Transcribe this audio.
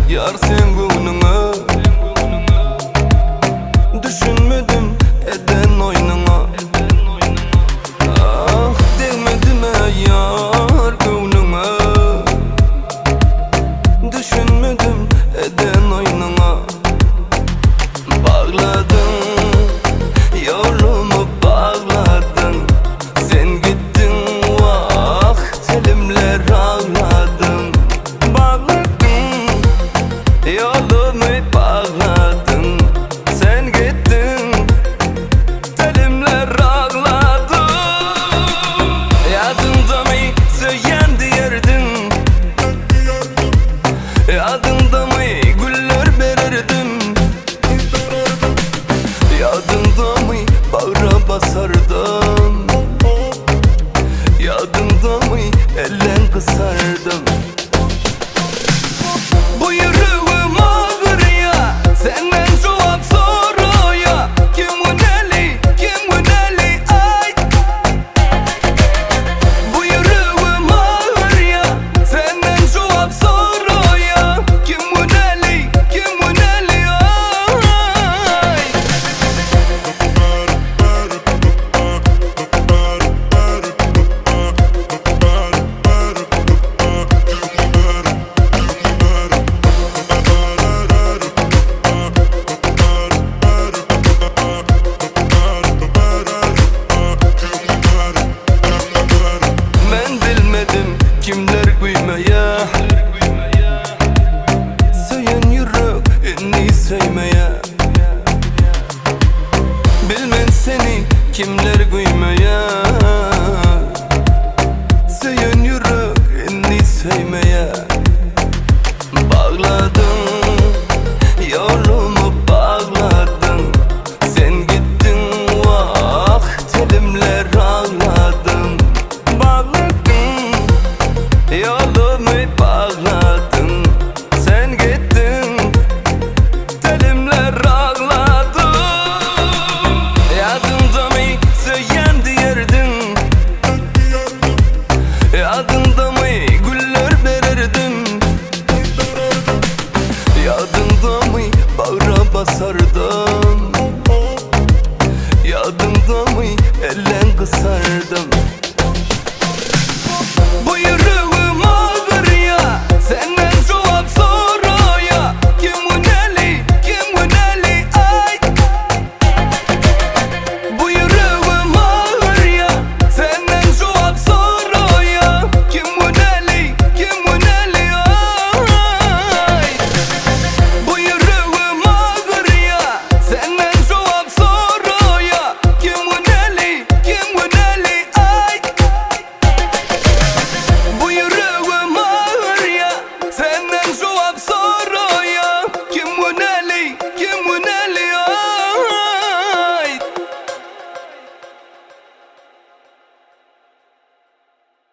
Yar sen gününe düşünmedim eden oyununa. Ah demedim yar gününe düşünmedim eden oyununa. Bağladın yolumu bağladın, sen gittin vah telimler ağladın. Yolumu bağladın, sen gittin, telimler ağladın. Yadında mı söyleyen diyerdin, yadında mı güller verirdim, yadında mı bağra basardım, yadında mı ellen kısardım. Bu yüreğim ağrıyor, senden cevap soruyor. Kim güneli, kim güneli ay. Bu yüreğim ağrıyor, senden cevap soruyor. Kim güneli, kim güneli ay. Kimler güymeye, söyleyen yürek inni sevmeye. Bilmen seni kimler güymeye, söyleyen yürek inni sevmeye. Bağladın yolumu bağladın, sen gittin vah telimler ağladın. Yolumu bağladın, sen gittin, telimler ağladın. Yadında mı söyleyen diyerdin, yadında mı güller verirdim, yadında mı bağra basardım, yadında mı ellen kısardım.